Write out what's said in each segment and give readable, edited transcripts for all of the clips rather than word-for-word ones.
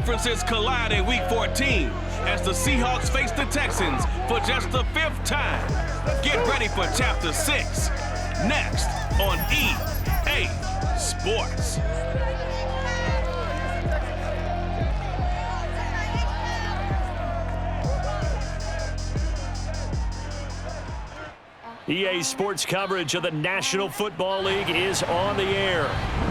conferences collide in Week 14 as the Seahawks face the Texans for just the 5th time. Get ready for Chapter 6, next on EA Sports. EA Sports coverage of the National Football League is on the air.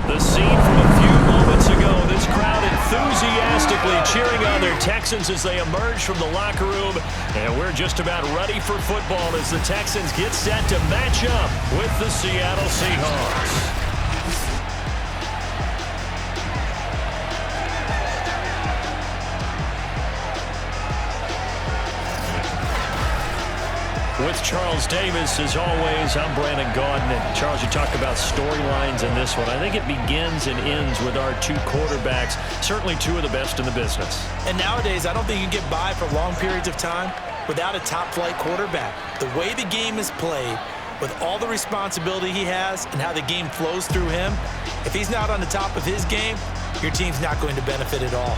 The scene from a few moments ago, this crowd enthusiastically cheering on their Texans as they emerge from the locker room. And we're just about ready for football as the Texans get set to match up with the Seattle Seahawks. With Charles Davis, as always, I'm Brandon Gaudin. And Charles, you talk about storylines in this one. I think it begins and ends with our two quarterbacks, certainly two of the best in the business. And nowadays, I don't think you can get by for long periods of time without a top-flight quarterback. The way the game is played, with all the responsibility he has and how the game flows through him, if he's not on the top of his game, your team's not going to benefit at all.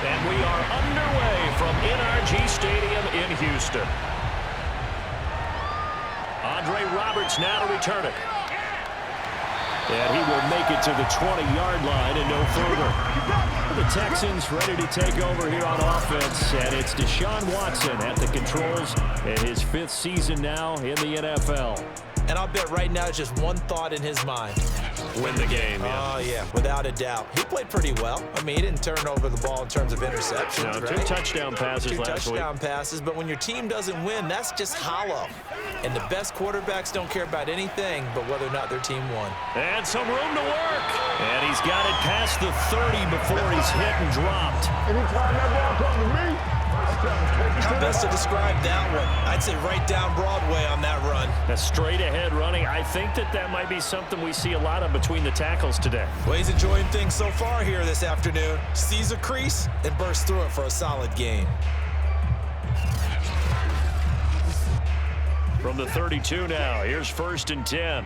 And we are underway from NRG Stadium in Houston. Andre Roberts now to return it. And he will make it to the 20-yard line and no further. The Texans ready to take over here on offense, and it's Deshaun Watson at the controls in his 5th season now in the NFL. And I'll bet right now it's just one thought in his mind. Win the game, yeah. Oh, yeah, without a doubt. He played pretty well. I mean, he didn't turn over the ball in terms of interceptions, no, right? 2 touchdown passes last week. 2 touchdown passes, but when your team doesn't win, that's just hollow. And the best quarterbacks don't care about anything but whether or not their team won. And some room to work. And he's got it past the 30 before he's hit and dropped. Anytime that ball comes to me, How best to describe that one? I'd say right down Broadway on that run. A straight ahead running. I think that might be something we see a lot of between the tackles today. Well, he's enjoying things so far here this afternoon. Sees a crease and bursts through it for a solid gain. From the 32 now, here's 1st and 10.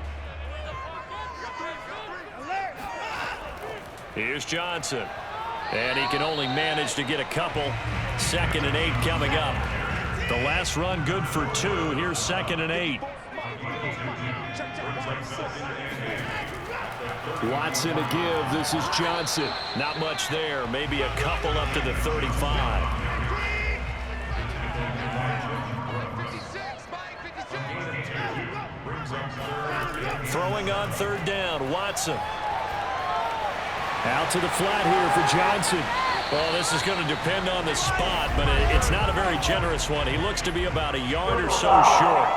Here's Johnson. And he can only manage to get a couple. 2nd and 8 coming up. The last run good for 2. Here's 2nd and 8. Watson a give. This is Johnson. Not much there. Maybe a couple up to the 35. Throwing on 3rd down. Watson. Out to the flat here for Johnson. Well, this is going to depend on the spot, but it's not a very generous one. He looks to be about a yard or so short.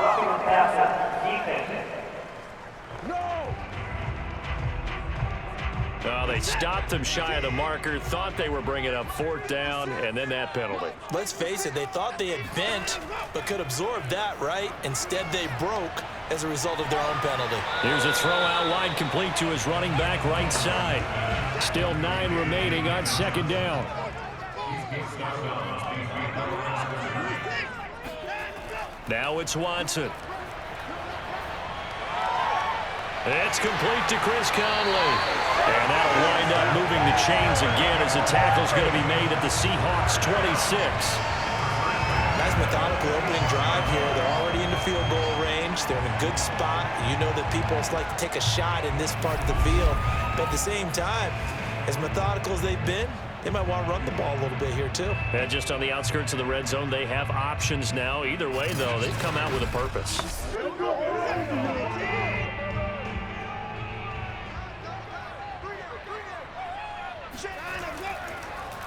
They stopped him shy of the marker, thought they were bringing up 4th down, and then that penalty. Let's face it, they thought they had bent, but could absorb that, right? Instead, they broke as a result of their own penalty. Here's a throw out wide complete to his running back right side. Still 9 remaining on 2nd down. Now it's Watson. It's complete to Chris Conley. And that'll wind up moving the chains again as the tackle's going to be made at the Seahawks 26. Nice methodical opening drive here. They're already in the field goal range. They're in a good spot. You know that people like to take a shot in this part of the field. But at the same time, as methodical as they've been, they might want to run the ball a little bit here too. And just on the outskirts of the red zone, they have options now. Either way, though, they've come out with a purpose.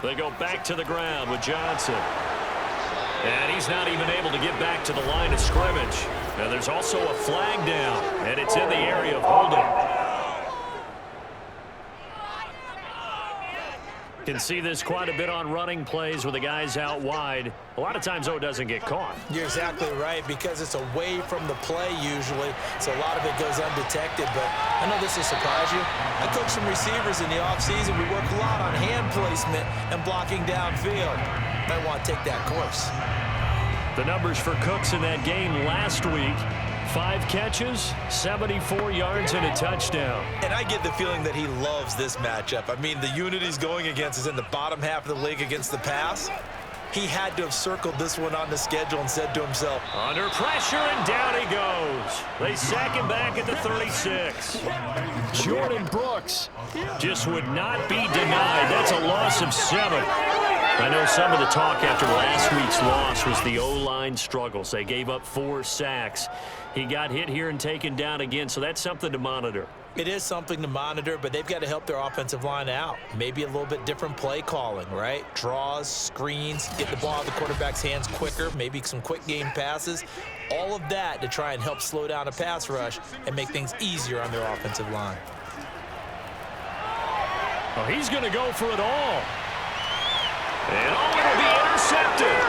They go back to the ground with Johnson. And he's not even able to get back to the line of scrimmage. Now there's also a flag down, and it's in the area of holding. Can see this quite a bit on running plays with the guys out wide. A lot of times, though, it doesn't get caught. You're exactly right, because it's away from the play usually, so a lot of it goes undetected. But I know this will surprise you. I coach some receivers in the offseason. We work a lot on hand placement and blocking downfield. Might want to take that course. The numbers for Cooks in that game last week: 5 catches, 74 yards, and a touchdown. And I get the feeling that he loves this matchup. I mean, the unit he's going against is in the bottom half of the league against the pass. He had to have circled this one on the schedule and said to himself, under pressure, and down he goes. They sack him back at the 36. Jordan Brooks just would not be denied. That's a loss of 7. I know some of the talk after last week's loss was the O-line struggles. They gave up 4 sacks. He got hit here and taken down again, so that's something to monitor. it is something to monitor, but they've got to help their offensive line out. Maybe a little bit different play calling, right? Draws, screens, get the ball out of the quarterback's hands quicker, maybe some quick game passes. All of that to try and help slow down a pass rush and make things easier on their offensive line. Oh, he's going to go for it all. And it'll be intercepted.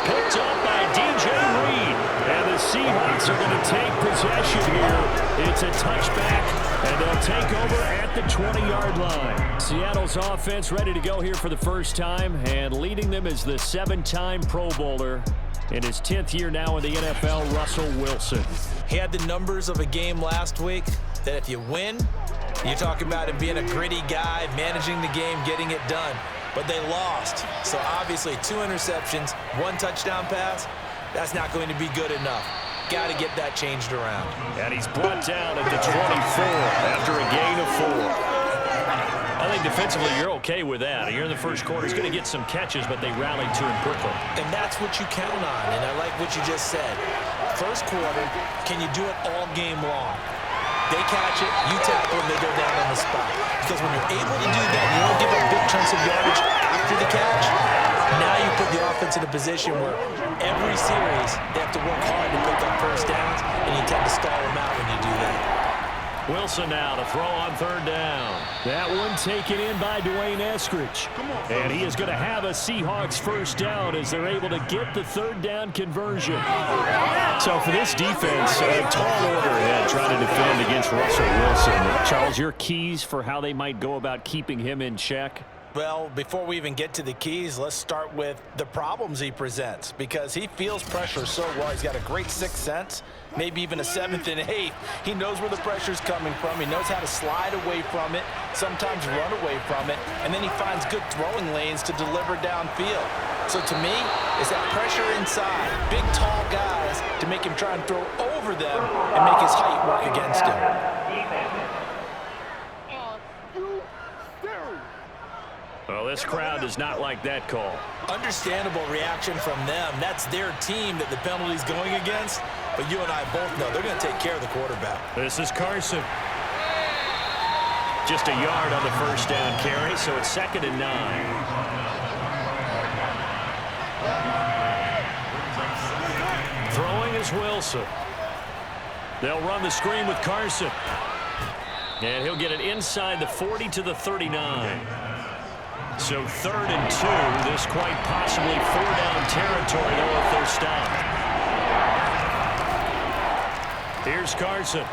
Picked up by DJ Reed. And the Seahawks are going to take possession here. It's a touchback, and they'll take over at the 20-yard line. Seattle's offense ready to go here for the first time, and leading them is the 7-time Pro Bowler. In his 10th year now in the NFL, Russell Wilson. He had the numbers of a game last week that if you win, you talk about him being a gritty guy, managing the game, getting it done. But they lost. So obviously 2 interceptions, 1 touchdown pass, that's not going to be good enough. Got to get that changed around. And he's brought down at the 24 after a gain of 4. I think defensively you're okay with that. Here in the first quarter, he's going to get some catches, but they rallied to him quickly. And that's what you count on, and I like what you just said. First quarter, can you do it all game long? They catch it, you tackle them, they go down on the spot. Because when you're able to do that, you don't give up big chunks of yardage after the catch. Now you put the offense in a position where every series they have to work hard to pick up first downs, and you tend to stall them out when you do that. Wilson now to throw on 3rd down. That one taken in by Dwayne Eskridge. And he is going to have a Seahawks first down as they're able to get the 3rd down conversion. So for this defense, a tall order ahead trying to defend against Russell Wilson. Charles, your keys for how they might go about keeping him in check? Well, before we even get to the keys, let's start with the problems he presents, because he feels pressure so well. He's got a great 6th sense, maybe even a 7th and 8th. He knows where the pressure's coming from. He knows how to slide away from it, sometimes run away from it, and then he finds good throwing lanes to deliver downfield. So to me, it's that pressure inside, big, tall guys to make him try and throw over them and make his height work against him. Well, this crowd does not like that call. Understandable reaction from them. That's their team that the penalty's going against. But you and I both know they're going to take care of the quarterback. This is Carson. Just a yard on the first down carry, so it's 2nd and 9. Throwing is Wilson. They'll run the screen with Carson. And he'll get it inside the 40 to the 39. So 3rd and 2. This quite possibly 4-down territory, though, if they're stopped. Here's Carson.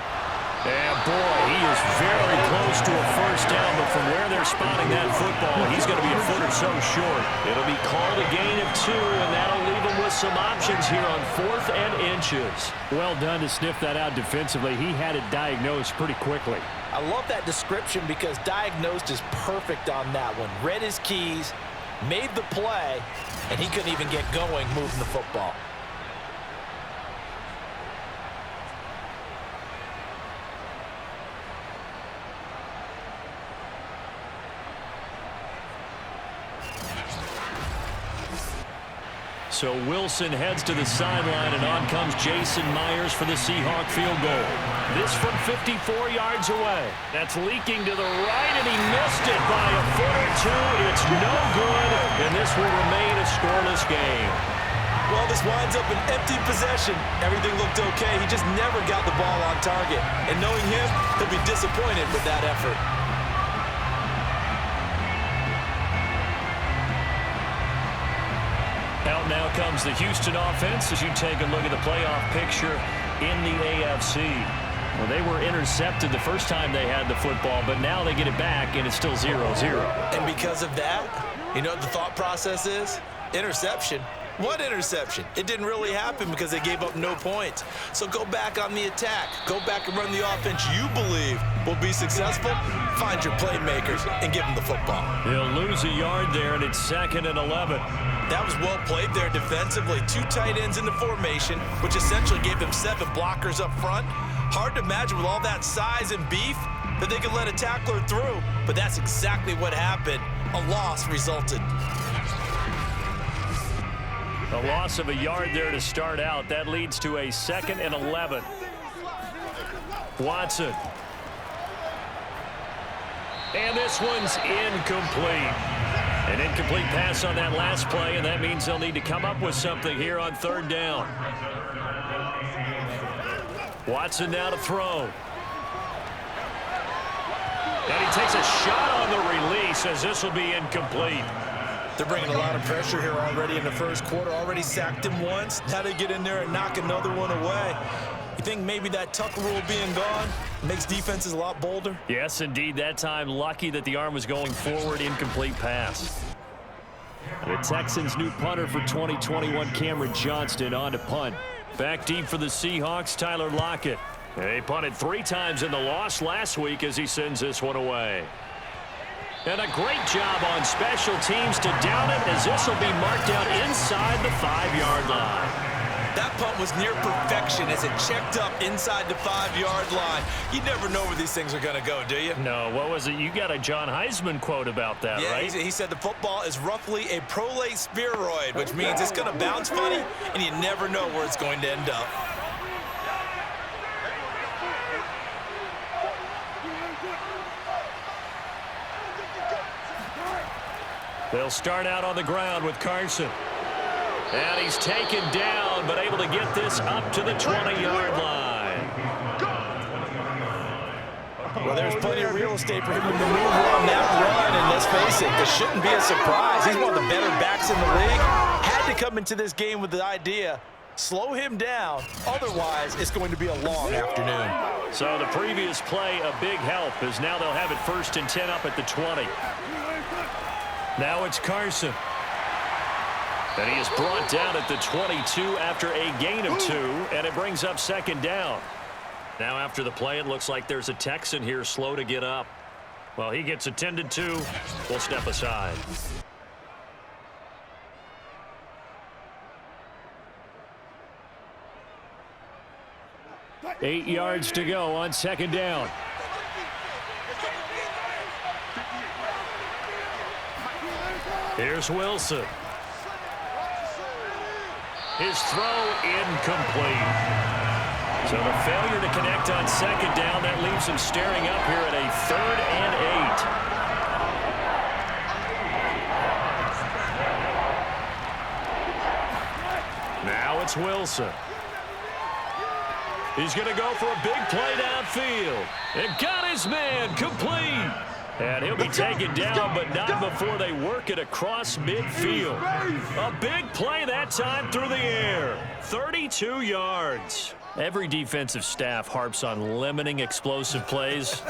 And, boy, he is very close to a first down, but from where they're spotting that football, he's going to be a foot or so short. It'll be called a gain of 2, and that'll leave him with some options here on 4th and inches. Well done to sniff that out defensively. He had it diagnosed pretty quickly. I love that description because diagnosed is perfect on that one. Read his keys, made the play, and he couldn't even get going moving the football. So Wilson heads to the sideline, and on comes Jason Myers for the Seahawk field goal. This from 54 yards away. That's leaking to the right, and he missed it by a foot or 2. It's no good, and this will remain a scoreless game. Well, this winds up an empty possession. Everything looked okay. He just never got the ball on target. And knowing him, he'll be disappointed with that effort. Well, now comes the Houston offense as you take a look at the playoff picture in the AFC. Well, they were intercepted the first time they had the football, but now they get it back, and it's still 0-0. And because of that, you know what the thought process is? Interception. What interception? It didn't really happen because they gave up no points. So go back on the attack. Go back and run the offense you believe will be successful. Find your playmakers and give them the football. He'll lose a yard there, and it's 2nd and 11. That was well played there defensively. 2 tight ends in the formation, which essentially gave them 7 blockers up front. Hard to imagine with all that size and beef that they could let a tackler through. But that's exactly what happened. A loss resulted. A loss of a yard there to start out. That leads to a 2nd and 11. Watson. And this one's incomplete. An incomplete pass on that last play, and that means they'll need to come up with something here on 3rd down. Watson now to throw. And he takes a shot on the release as this will be incomplete. They're bringing a lot of pressure here already in the first quarter. Already sacked him once. Now they get in there and knock another one away. You think maybe that Tucker rule being gone makes defenses a lot bolder? Yes, indeed. That time, lucky that the arm was going forward. Incomplete pass. The Texans' new punter for 2021, Cameron Johnston, on to punt. Back deep for the Seahawks, Tyler Lockett. He punted 3 times in the loss last week as he sends this one away. And a great job on special teams to down it as this will be marked out inside the 5-yard line. That punt was near perfection as it checked up inside the 5-yard line. You never know where these things are going to go, do you? No, what was it? You got a John Heisman quote about that, yeah, right? He said the football is roughly a prolate spheroid, which means it's going to bounce funny, and you never know where it's going to end up. They'll start out on the ground with Carson. And he's taken down, but able to get this up to the 20-yard line. Well, there's plenty of real estate for him to maneuver on that run, and let's face it, this shouldn't be a surprise. He's one of the better backs in the league. Had to come into this game with the idea, slow him down, otherwise it's going to be a long afternoon. So the previous play, a big help, as now they'll have it 1st and 10 up at the 20. Now it's Carson. And he is brought down at the 22 after a gain of 2, and it brings up 2nd down. Now after the play, it looks like there's a Texan here slow to get up. Well, he gets attended to. We'll step aside. Eight yards to go on 2nd down. Here's Wilson. His throw incomplete. So the failure to connect on 2nd down, that leaves him staring up here at a 3rd and 8. Now it's Wilson. He's going to go for a big play downfield. And got his man complete. And he'll be taken down, but not before they work it across midfield. A big play that time through the air. 32 yards. Every defensive staff harps on limiting explosive plays.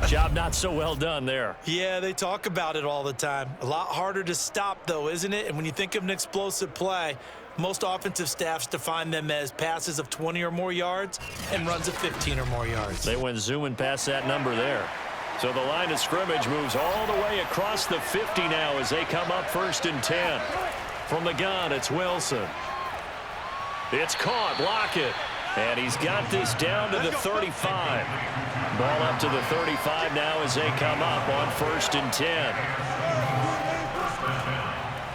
Job not so well done there. Yeah, they talk about it all the time. A lot harder to stop, though, isn't it? And when you think of an explosive play, most offensive staffs define them as passes of 20 or more yards and runs of 15 or more yards. They went zooming past that number there. So the line of scrimmage moves all the way across the 50 now as they come up 1st and 10. From the gun, it's Wilson. It's caught, Lockett. And he's got this down to the 35. Ball up to the 35 now as they come up on 1st and 10.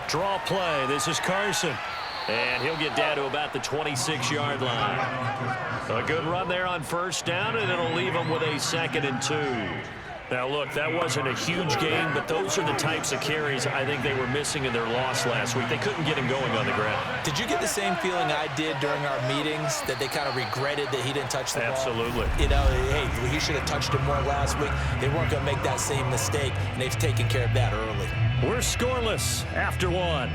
Draw play. This is Carson. And he'll get down to about the 26-yard line. A good run there on 1st down, and it'll leave him with a 2nd and 2. Now, look, that wasn't a huge gain, but those are the types of carries I think they were missing in their loss last week. They couldn't get him going on the ground. Did you get the same feeling I did during our meetings, that they kind of regretted that he didn't touch the ball? Absolutely. You know, hey, he should have touched it more last week. They weren't going to make that same mistake, and they've taken care of that early. We're scoreless after 1.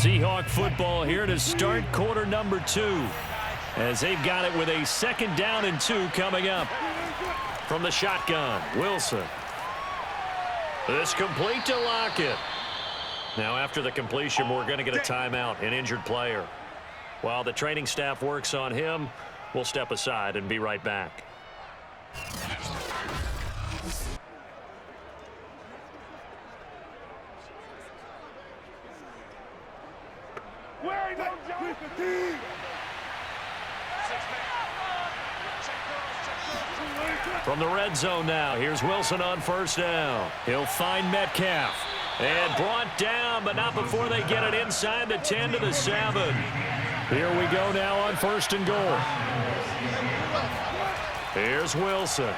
Seahawk football here to start quarter number 2. As they've got it with a 2nd down and 2 coming up. From the shotgun, Wilson. This complete to Lockett. Now after the completion, we're going to get a timeout, an injured player. While the training staff works on him, we'll step aside and be right back. From the red zone now, here's Wilson on 1st down. He'll find Metcalf. And brought down, but not before they get it inside the 10 to the 7. Here we go now on 1st and goal. Here's Wilson.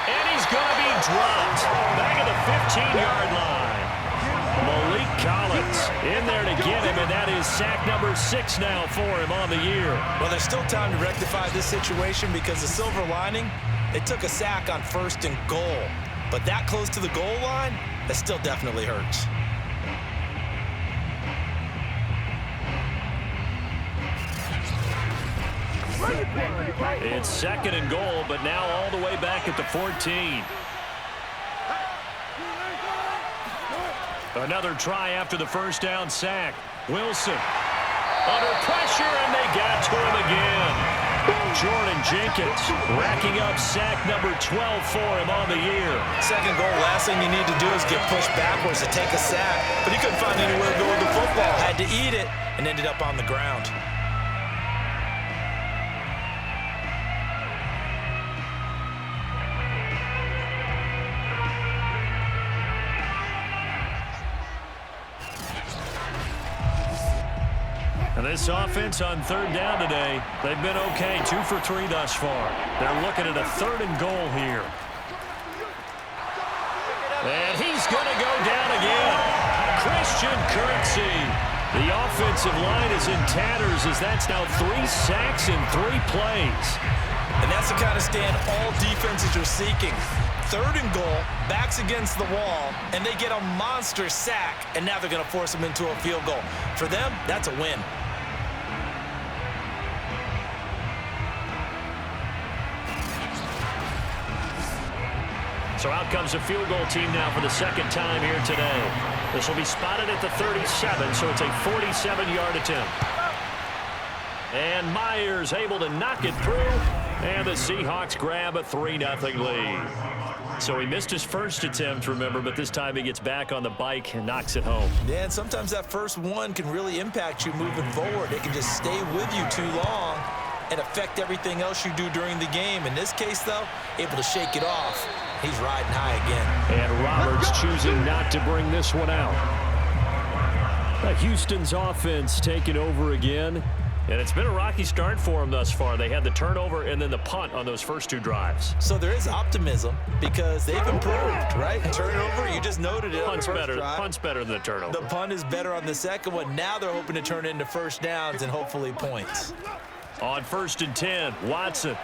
And he's going to be dropped. Back at the 15-yard line. Malik Collins in there to get him, and that is sack number 6 now for him on the year. Well, there's still time to rectify this situation because the silver lining, they took a sack on 1st and goal. But that close to the goal line, that still definitely hurts. It's 2nd and goal, but now all the way back at the 14. Another try after the 1st down sack. Wilson under pressure, and they got to him again. Jordan Jenkins racking up sack number 12 for him on the year. 2nd goal, last thing you need to do is get pushed backwards to take a sack. But he couldn't find anywhere to go with the football. Had to eat it and ended up on the ground. And this offense on 3rd down today, they've been okay, 2 for 3 thus far. They're looking at a 3rd and goal here. And he's going to go down again. Christian Kirksey. The offensive line is in tatters as that's now 3 sacks in 3 plays. And that's the kind of stand all defenses are seeking. 3rd and goal, backs against the wall, and they get a monster sack, and now they're going to force them into a field goal. For them, that's a win. So out comes a field goal team now for the 2nd time here today. This will be spotted at the 37, so it's a 47-yard attempt. And Myers able to knock it through, and the Seahawks grab a 3-0 lead. So he missed his first attempt, remember, but this time he gets back on the bike and knocks it home. Yeah, and sometimes that first one can really impact you moving forward. It can just stay with you too long and affect everything else you do during the game. In this case, though, able to shake it off. He's riding high again. And Roberts choosing not to bring this one out. Houston's offense taking over again. And it's been a rocky start for them thus far. They had the turnover and then the punt on those first 2 drives. So there is optimism because they've improved, right? Turnover, you just noted it. Punt's better than the turnover. The punt is better on the 2nd one. Now they're hoping to turn it into 1st downs and hopefully points. On 1st and 10, Watson.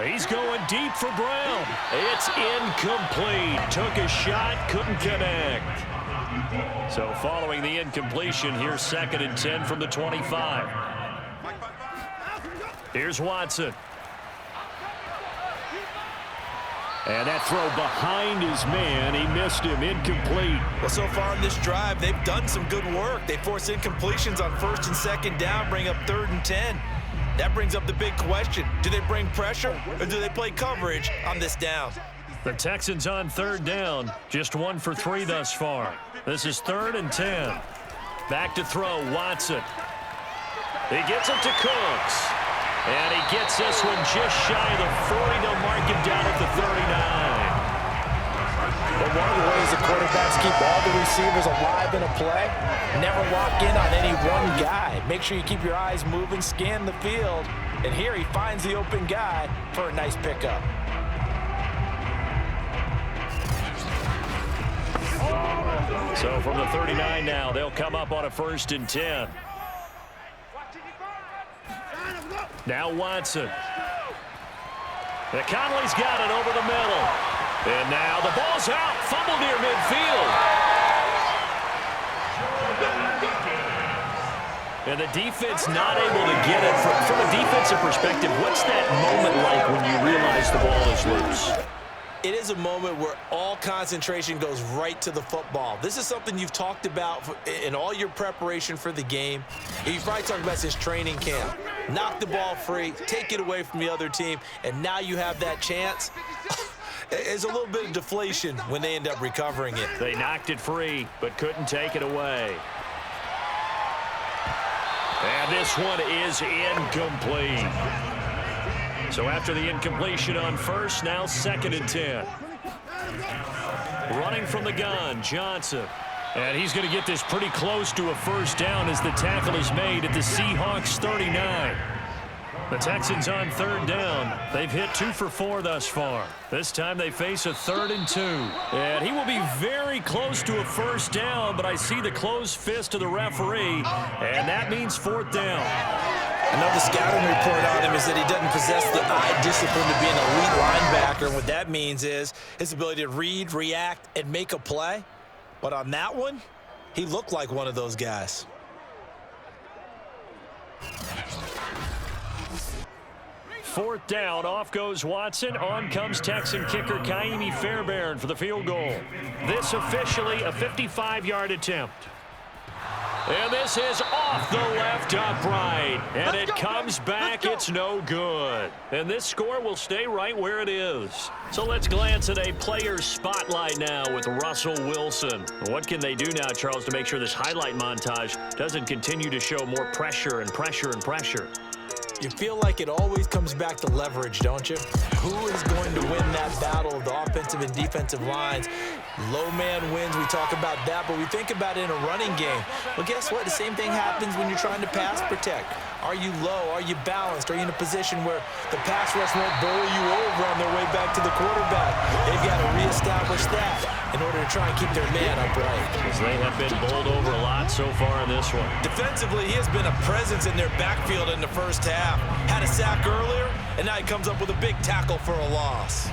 He's going deep for Brown. It's incomplete. Took a shot, couldn't connect. So following the incompletion, here's 2nd and 10 from the 25. Here's Watson. And that throw behind his man. He missed him. Incomplete. Well, so far in this drive, they've done some good work. They force incompletions on 1st and 2nd down, bring up 3rd and 10. That brings up the big question. Do they bring pressure or do they play coverage on this down? The Texans on 3rd down. Just 1 for 3 thus far. This is 3rd and 10. Back to throw, Watson. He gets it to Cooks. And he gets this one just shy of the 40. They'll mark him down at the 39. But one of the ways the quarterbacks keep all the receivers alive in a play, never lock in on any one guy. Make sure you keep your eyes moving, scan the field. And here he finds the open guy for a nice pickup. So from the 39 now, they'll come up on a 1st and 10. Now Watson. Conley's got it over the middle. And now the ball's out. Fumble near midfield. And the defense not able to get it. From a defensive perspective, what's that moment like when you realize the ball is loose? It is a moment where all concentration goes right to the football. This is something you've talked about in all your preparation for the game. You've probably talked about since training camp. Knock the ball free, take it away from the other team, and now you have that chance. There's a little bit of deflation when they end up recovering it. They knocked it free, but couldn't take it away. And this one is incomplete. So after the incompletion on first, now 2nd and 10. Running from the gun, Johnson. And he's going to get this pretty close to a first down as the tackle is made at the Seahawks 39. The Texans on 3rd down. They've hit 2 for 4 thus far. This time they face a 3rd and 2. And he will be very close to a first down, but I see the closed fist of the referee, and that means 4th down. Another scouting report on him is that he doesn't possess the eye discipline to be an elite linebacker. And what that means is his ability to read, react, and make a play. But on that one, he looked like one of those guys. Fourth down, off goes Watson. On comes Texan kicker Kaimi Fairbairn for the field goal. This officially a 55-yard attempt. And this is off the left upright. And it comes back. It's no good. And this score will stay right where it is. So let's glance at a player's spotlight now with Russell Wilson. What can they do now, Charles, to make sure this highlight montage doesn't continue to show more pressure and pressure and pressure? You feel like it always comes back to leverage, don't you? Who is going to win that battle of the offensive and defensive lines? Low man wins, we talk about that, but we think about it in a running game. Well, guess what? The same thing happens when you're trying to pass protect. Are you low? Are you balanced? Are you in a position where the pass rush won't bully you over on their way back to the quarterback? They've got to reestablish that in order to try and keep their man upright. Because they have been bowled over a lot so far in this one. Defensively, he has been a presence in their backfield in the first half. Had a sack earlier, and now he comes up with a big tackle for a loss.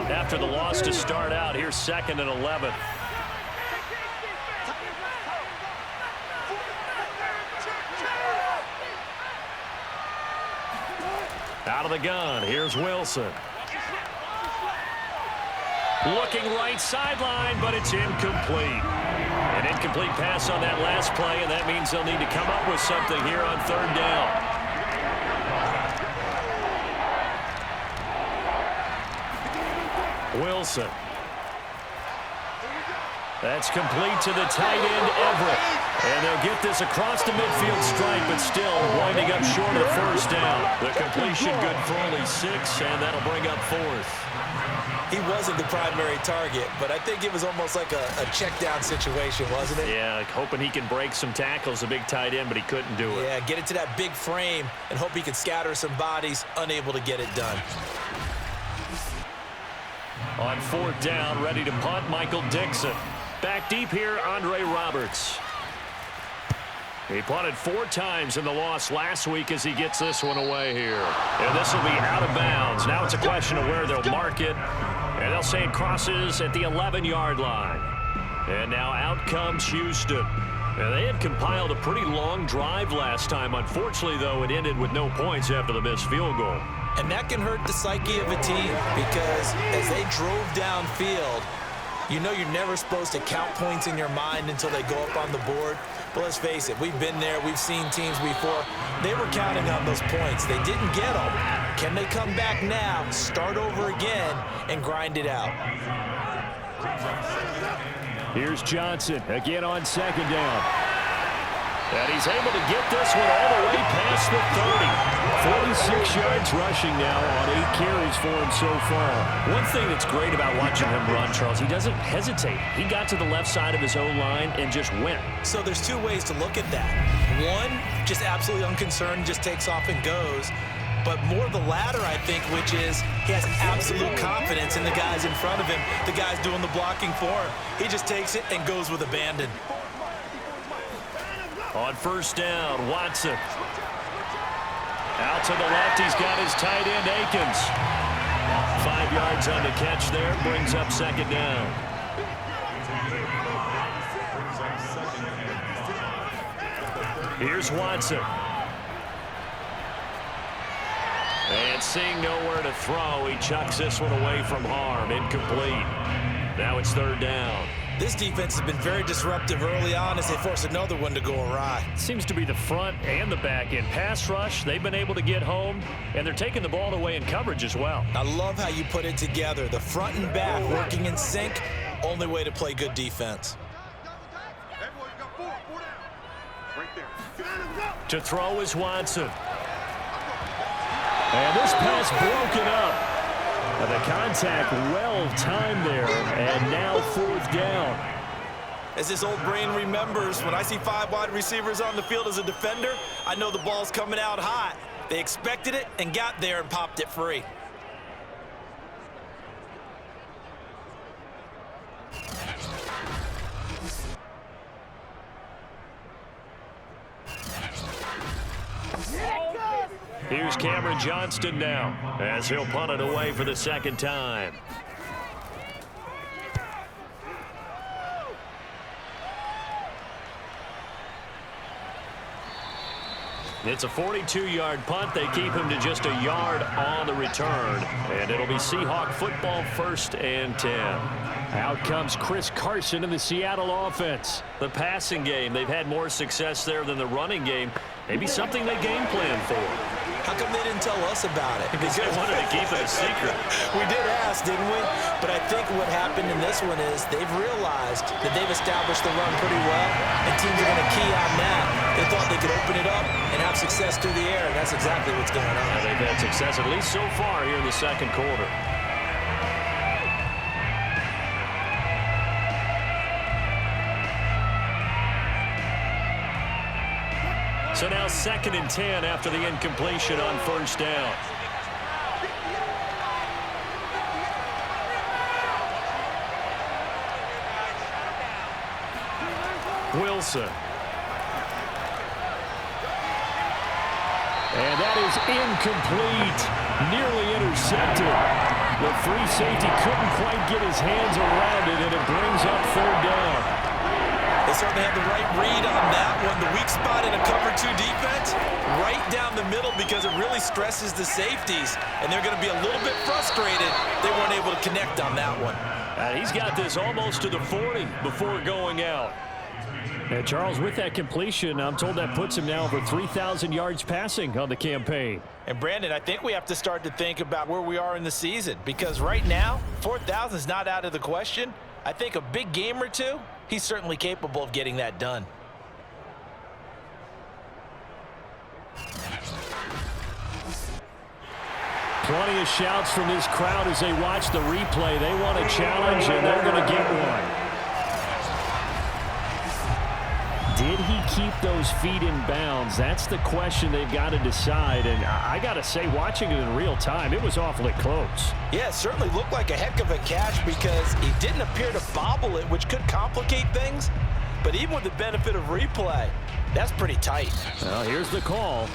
After the loss to start out, here's 2nd and 11. Out of the gun, here's Wilson. Looking right sideline, but it's incomplete. An incomplete pass on that last play, and that means they'll need to come up with something here on 3rd down. Wilson. That's complete to the tight end, Everett. And they'll get this across the midfield stripe, but still winding up short of the first down. The completion good for only 6, and that'll bring up 4th. He wasn't the primary target, but I think it was almost like a check down situation, wasn't it? Yeah, hoping he can break some tackles, a big tight end, but he couldn't do it. Yeah, get it to that big frame and hope he can scatter some bodies, unable to get it done. On 4th down, ready to punt, Michael Dixon. Back deep here, Andre Roberts. He punted 4 times in the loss last week as he gets this one away here. And this will be out of bounds. Now it's a question of where they'll mark it. And they'll say it crosses at the 11-yard line. And now out comes Houston. And they had compiled a pretty long drive last time. Unfortunately, though, it ended with no points after the missed field goal. And that can hurt the psyche of a team because as they drove downfield, you know you're never supposed to count points in your mind until they go up on the board. But let's face it, we've been there. We've seen teams before. They were counting on those points. They didn't get them. Can they come back now, start over again, and grind it out? Here's Johnson again on 2nd down. And he's able to get this one all the way past the 30. 46 yards rushing now on 8 carries for him so far. One thing that's great about watching him run, Charles, he doesn't hesitate. He got to the left side of his O-line and just went. So there's 2 ways to look at that. One, just absolutely unconcerned, just takes off and goes. but more the latter, I think, which is he has absolute confidence in the guys in front of him, the guys doing the blocking for him. He just takes it and goes with abandon. On first down, Watson. Out to the left, he's got his tight end, Akins. 5 yards on the catch there, brings up second down. Here's Watson. And seeing nowhere to throw, he chucks this one away from harm. Incomplete. Now it's third down. This defense has been very disruptive early on as they force another one to go awry. Seems to be the front and the back end. Pass rush, they've been able to get home, and they're taking the ball away in coverage as well. I love how you put it together. The front and back working in sync, only way to play good defense. To throw is Watson. And this pass broken up. The contact well timed there, and now fourth down. As this old brain remembers, when I see 5 wide receivers on the field as a defender, I know the ball's coming out hot. They expected it and got there and popped it free. Here's Cameron Johnston now, as he'll punt it away for the second time. It's a 42-yard punt. They keep him to just a yard on the return, and it'll be Seahawk football, 1st and 10. Out comes Chris Carson in the Seattle offense. The passing game, they've had more success there than the running game. Maybe something they game plan for. How come they didn't tell us about it? Because they wanted to keep it a secret. We did ask, didn't we? But I think what happened in this one is they've realized that they've established the run pretty well, and teams are going to key on that. They thought they could open it up and have success through the air, and that's exactly what's going on. They've had success, at least so far, here in the second quarter. So now 2nd and 10 after the incompletion on first down. Wilson. And that is incomplete. Nearly intercepted. The free safety couldn't quite get his hands around it, and it brings up third down. They certainly had the right read on that one. The weak spot in a cover 2 defense, right down the middle, because it really stresses the safeties, and they're going to be a little bit frustrated they weren't able to connect on that one. He's got this almost to the 40 before going out. And Charles, with that completion, I'm told that puts him now over 3,000 yards passing on the campaign. And Brandon, I think we have to start to think about where we are in the season, because right now, 4,000 is not out of the question. I think a big game or two, he's certainly capable of getting that done. Plenty of shouts from this crowd as they watch the replay. They want a challenge, and they're going to get one. Did he keep those feet in bounds? That's the question they've got to decide. And I got to say, watching it in real time, it was awfully close. Yeah, it certainly looked like a heck of a catch because he didn't appear to bobble it, which could complicate things. But even with the benefit of replay, that's pretty tight. Well, here's the call.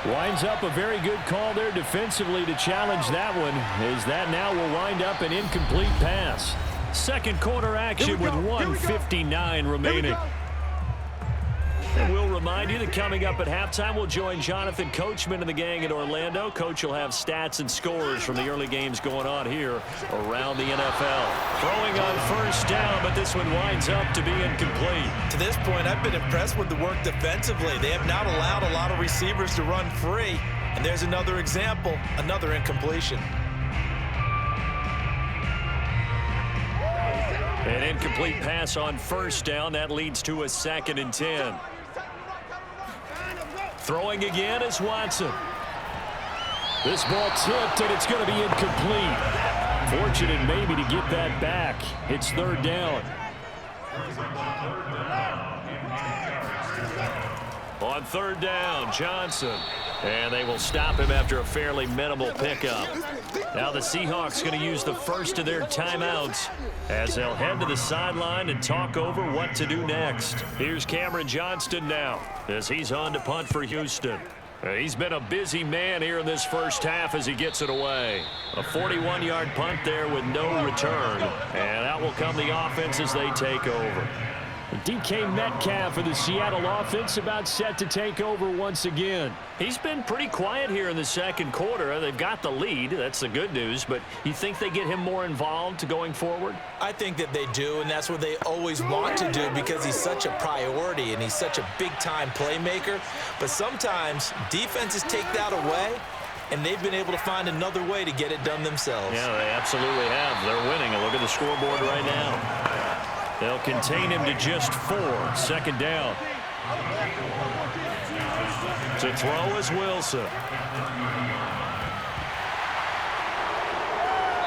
Winds up a very good call there defensively to challenge that one, as that now will wind up an incomplete pass. Second quarter action with 1:59 remaining. And we'll remind you that coming up at halftime, we'll join Jonathan Coachman and the gang in Orlando. Coach will have stats and scores from the early games going on here around the NFL. Throwing on first down, but this one winds up to be incomplete. To this point, I've been impressed with the work defensively. They have not allowed a lot of receivers to run free. And there's another example, another incompletion. An incomplete pass on first down. That leads to a 2nd and 10. Throwing again is Watson. This ball tipped, and it's going to be incomplete. Fortunate maybe to get that back. It's third down. On third down, Johnson. And they will stop him after a fairly minimal pickup. Now the Seahawks going to use the first of their timeouts as they'll head to the sideline and talk over what to do next. Here's Cameron Johnston now as he's on to punt for Houston. He's been a busy man here in this first half as he gets it away. A 41-yard punt there with no return. And out will come the offense as they take over. DK Metcalf for the Seattle offense about set to take over once again. He's been pretty quiet here in the second quarter. They've got the lead. That's the good news. But you think they get him more involved going forward? I think that they do, and that's what they always want to do because he's such a priority and he's such a big-time playmaker. But sometimes defenses take that away, and they've been able to find another way to get it done themselves. Yeah, they absolutely have. They're winning. And look at the scoreboard right now. They'll contain him to just 4. Second down. To throw is Wilson.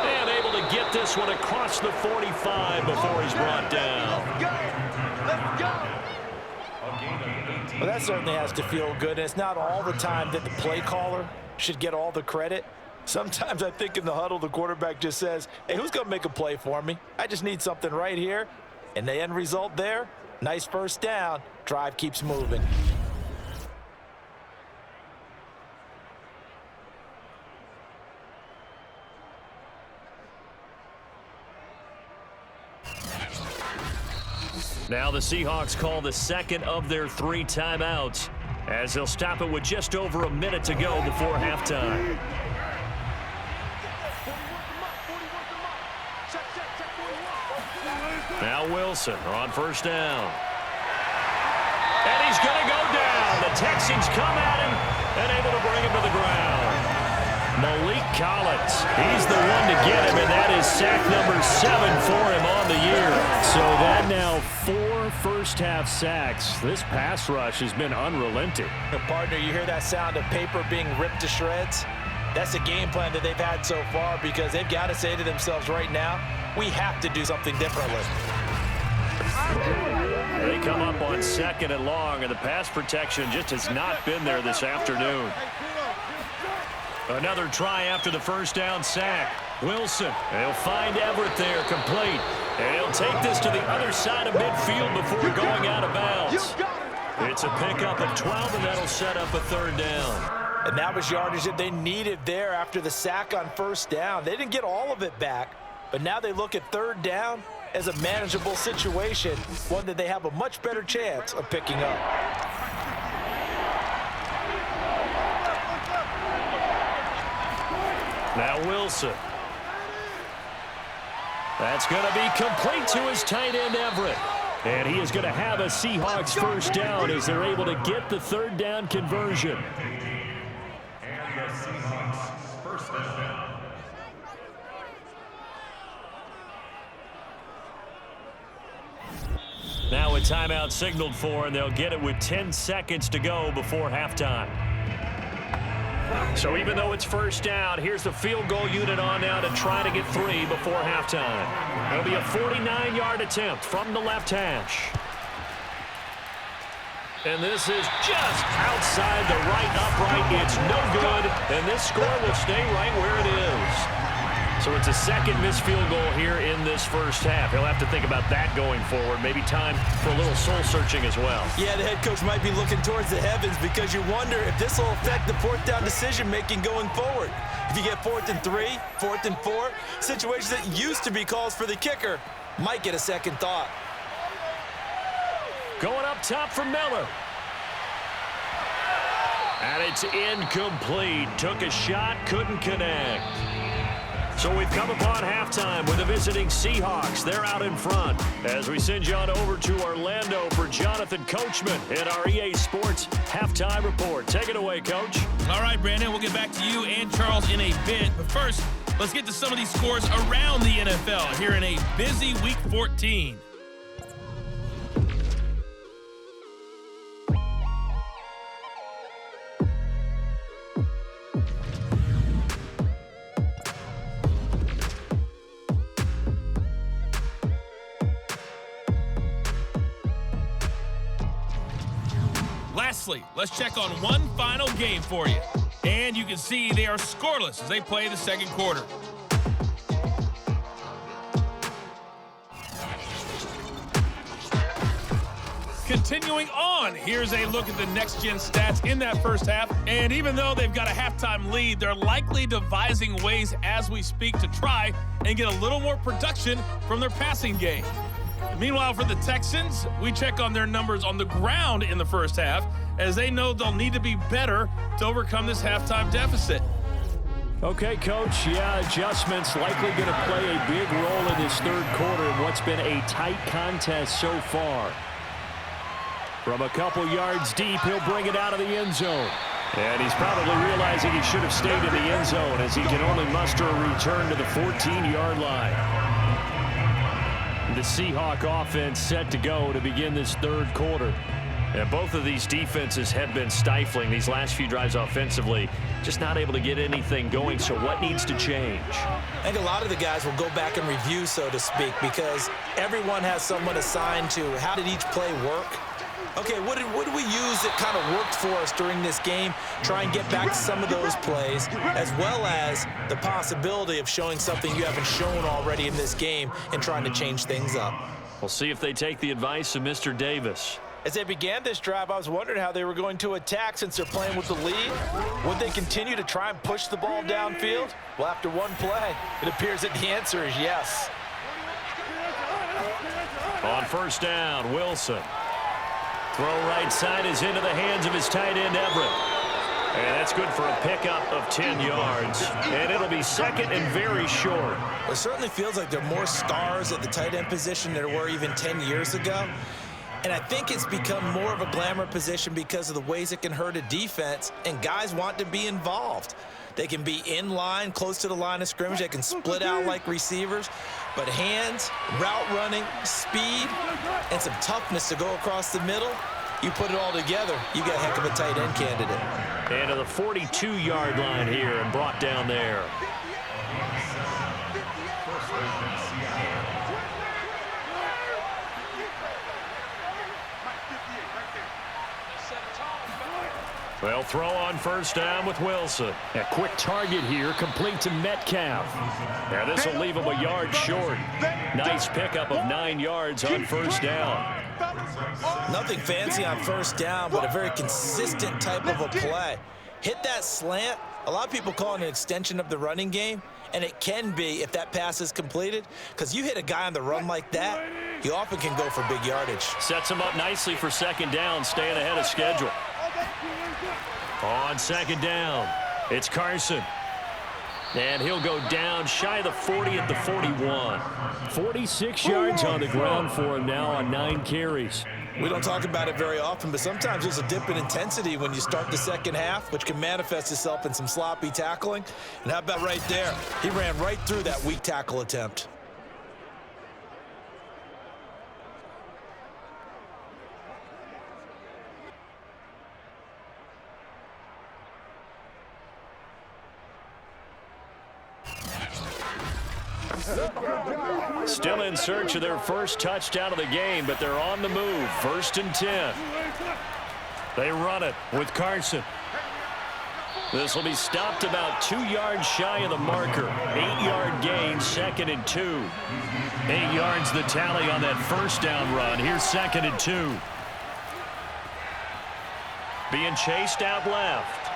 And able to get this one across the 45 before he's brought down. Well, that certainly has to feel good. And it's not all the time that the play caller should get all the credit. Sometimes I think in the huddle, the quarterback just says, hey, who's going to make a play for me? I just need something right here. And the end result there, nice first down. Drive keeps moving. Now the Seahawks call the second of their 3 timeouts as they'll stop it with just over a minute to go before halftime. Now Wilson on first down. And he's going to go down. The Texans come at him and able to bring him to the ground. Malik Collins, he's the one to get him, and that is sack number 7 for him on the year. So that now 4 first-half sacks. This pass rush has been unrelenting. Partner, you hear that sound of paper being ripped to shreds? That's the game plan that they've had so far because they've got to say to themselves right now, we have to do something differently. They come up on second and long, and the pass protection just has not been there this afternoon. Another try after the first down sack. Wilson, they'll find Everett there, complete. And he'll take this to the other side of midfield before going out of bounds. It's a pickup of 12, and that'll set up a third down. And that was yardage that they needed there after the sack on first down. They didn't get all of it back, but now they look at third down as a manageable situation, one that they have a much better chance of picking up. Now Wilson. That's going to be complete to his tight end, Everett. And he is going to have a Seahawks first down as they're able to get the third down conversion. Now a timeout signaled for, and they'll get it with 10 seconds to go before halftime. So even though it's first down, here's the field goal unit on now to try to get 3 before halftime. It'll be a 49-yard attempt from the left hash. And this is just outside the right upright. It's no good, and this score will stay right where it is. So it's a second missed field goal here in this first half. He'll have to think about that going forward. Maybe time for a little soul-searching as well. Yeah, the head coach might be looking towards the heavens because you wonder if this will affect the fourth down decision-making going forward. If you get 4th and 3, 4th and 4, situations that used to be calls for the kicker might get a second thought. Going up top for Miller. And it's incomplete. Took a shot, couldn't connect. So we've come upon halftime with the visiting Seahawks. They're out in front as we send you on over to Orlando for Jonathan Coachman in our EA Sports Halftime Report. Take it away, Coach. All right, Brandon, we'll get back to you and Charles in a bit. But first, let's get to some of these scores around the NFL here in a busy Week 14. Lastly, let's check on one final game for you. And you can see they are scoreless as they play the second quarter. Continuing on, here's a look at the next-gen stats in that first half. And even though they've got a halftime lead, they're likely devising ways as we speak to try and get a little more production from their passing game. Meanwhile, for the Texans, we check on their numbers on the ground in the first half, as they know they'll need to be better to overcome this halftime deficit. Okay, Coach, adjustments likely going to play a big role in this third quarter in what's been a tight contest so far. From a couple yards deep, he'll bring it out of the end zone. And he's probably realizing he should have stayed in the end zone as he can only muster a return to the 14-yard line. The Seahawk offense set to go to begin this third quarter. And both of these defenses have been stifling these last few drives offensively, just not able to get anything going. So what needs to change? I think a lot of the guys will go back and review, so to speak, because everyone has someone assigned to how did each play work. Okay, what did we use that kind of worked for us during this game? Try and get back to some of those plays, as well as the possibility of showing something you haven't shown already in this game and trying to change things up. We'll see if they take the advice of Mr. Davis. As they began this drive, I was wondering how they were going to attack since they're playing with the lead. Would they continue to try and push the ball downfield? Well, after one play, it appears that the answer is yes. On first down, Wilson. Throw right side is into the hands of his tight end, Everett. And that's good for a pickup of 10 yards. And it'll be second and very short. It certainly feels like there are more stars at the tight end position than there were even 10 years ago. And I think it's become more of a glamour position because of the ways it can hurt a defense, and guys want to be involved. They can be in line, close to the line of scrimmage. They can split out like receivers. But hands, route running, speed, and some toughness to go across the middle, you put it all together, you got a heck of a tight end candidate. And to the 42-yard line here and brought down there. Well, throw on first down with Wilson. A quick target here, complete to Metcalf. Now this will leave him a yard short. Nice pickup of 9 yards on first down. Nothing fancy on first down, but a very consistent type of a play. Hit that slant. A lot of people call it an extension of the running game, and it can be if that pass is completed, because you hit a guy on the run like that, he often can go for big yardage. Sets him up nicely for second down, staying ahead of schedule. On second down, it's Carson. And he'll go down shy of the 40 at the 41. 46 yards on the ground for him now on 9 carries. We don't talk about it very often, but sometimes there's a dip in intensity when you start the second half, which can manifest itself in some sloppy tackling. And how about right there? He ran right through that weak tackle attempt. Still in search of their first touchdown of the game, but they're on the move. 1st and 10. They run it with Carson. This will be stopped about 2 yards shy of the marker. 8-yard gain, 2nd and 2. 8 yards the tally on that first down run. Here's 2nd and 2. Being chased out left.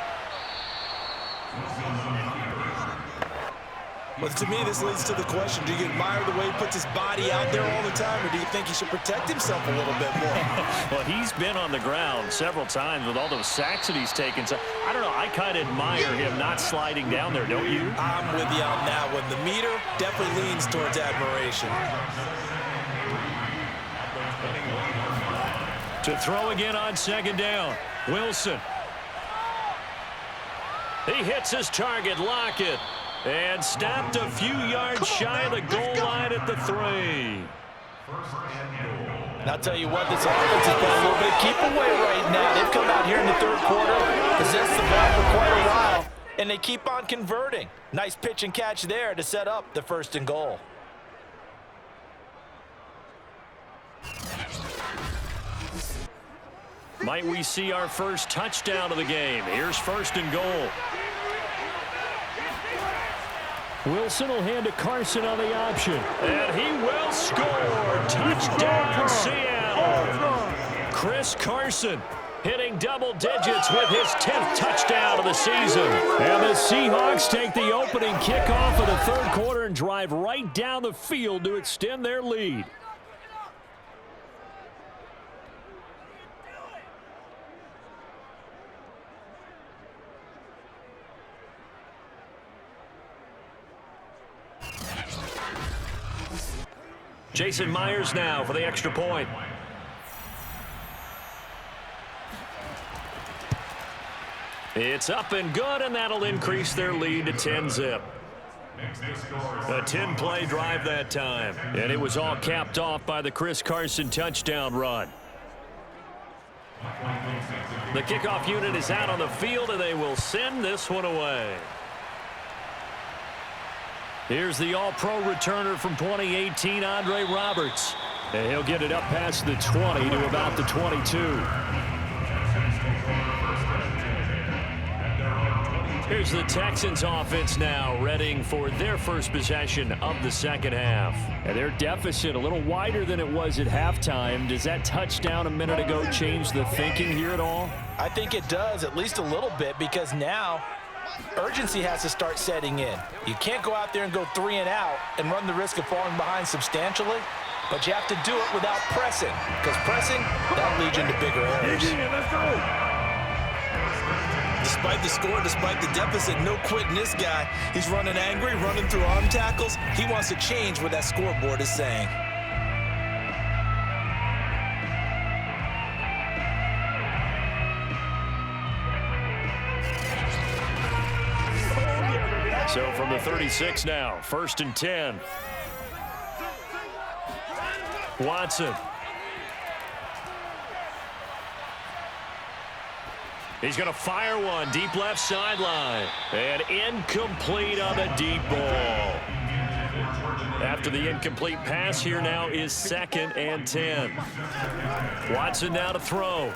Well, to me, this leads to the question, do you admire the way he puts his body out there all the time, or do you think he should protect himself a little bit more? Well, he's been on the ground several times with all those sacks that he's taken. So, I don't know, I kind of admire him not sliding down there, don't you? I'm with you on that one. The meter definitely leans towards admiration. To throw again on second down, Wilson. He hits his target, Lockett. And stopped a few yards shy of the goal line at the 3. And I'll tell you what, this offense has been a little bit keep away right now. They've come out here in the third quarter, possessed the ball for quite a while, and they keep on converting. Nice pitch and catch there to set up the 1st and goal. Might we see our first touchdown of the game? Here's 1st and goal. Wilson will hand to Carson on the option. And he will score. Touchdown, Seattle. Chris Carson hitting double digits with his 10th touchdown of the season. And the Seahawks take the opening kickoff of the 3rd quarter and drive right down the field to extend their lead. Jason Myers now for the extra point. It's up and good, and that'll increase their lead to 10-zip. A 10-play drive that time, and it was all capped off by the Chris Carson touchdown run. The kickoff unit is out on the field, and they will send this one away. Here's the all-pro returner from 2018, Andre Roberts. And he'll get it up past the 20 to about the 22. Here's the Texans offense now, readying for their first possession of the 2nd half. And their deficit a little wider than it was at halftime. Does that touchdown a minute ago change the thinking here at all? I think it does, at least a little bit, because now urgency has to start setting in. You can't go out there and go 3 and out and run the risk of falling behind substantially, but you have to do it without pressing, because pressing, that leads you into bigger errors. Let's go. Despite the score, despite the deficit, no quitting this guy. He's running angry, running through arm tackles. He wants to change what that scoreboard is saying. So from the 36 now, 1st and 10. Watson. He's going to fire one deep left sideline. And incomplete on the deep ball. After the incomplete pass, here now is 2nd and 10. Watson now to throw.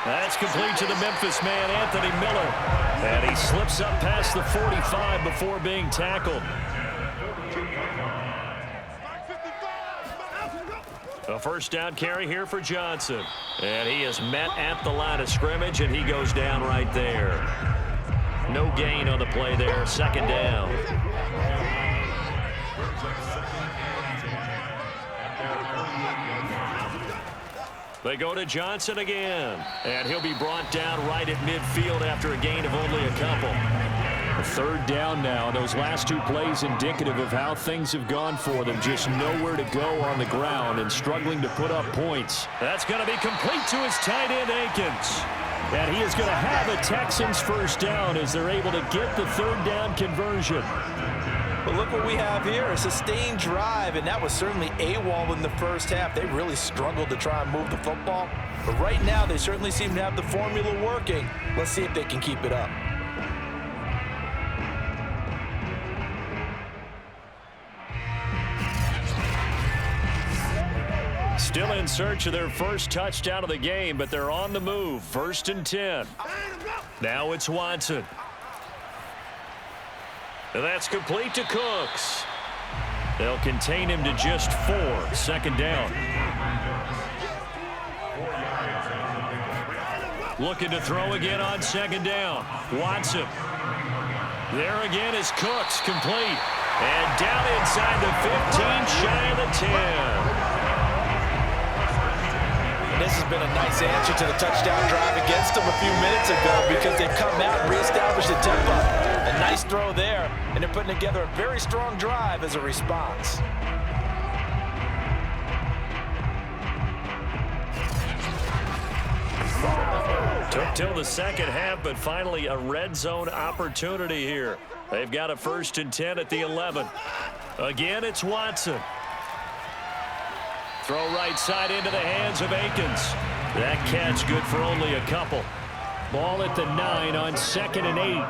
That's complete to the Memphis man, Anthony Miller. And he slips up past the 45 before being tackled. A 1st down carry here for Johnson. And he is met at the line of scrimmage, and he goes down right there. No gain on the play there, 2nd down. They go to Johnson again, and he'll be brought down right at midfield after a gain of only a couple. A 3rd down now. Those last 2 plays indicative of how things have gone for them. Just nowhere to go on the ground and struggling to put up points. That's going to be complete to his tight end, Akins. And he is going to have a Texans 1st down as they're able to get the 3rd down conversion. But look what we have here, a sustained drive, and that was certainly AWOL in the 1st half. They really struggled to try and move the football. But right now, they certainly seem to have the formula working. Let's see if they can keep it up. Still in search of their first touchdown of the game, but they're on the move. 1st and 10. Now it's Watson. That's complete to Cooks. They'll contain him to just 4. 2nd down. Looking to throw again on 2nd down. Watson. There again is Cooks, complete. And down inside the 15, shy of the 10. This has been a nice answer to the touchdown drive against them a few minutes ago, because they've come out and reestablished the tempo. A nice throw there, and they're putting together a very strong drive as a response. Took till the 2nd half, but finally a red zone opportunity here. They've got a 1st and 10 at the 11. Again, it's Watson. Throw right side into the hands of Akins. That catch good for only a couple. Ball at the 9 on 2nd and 8.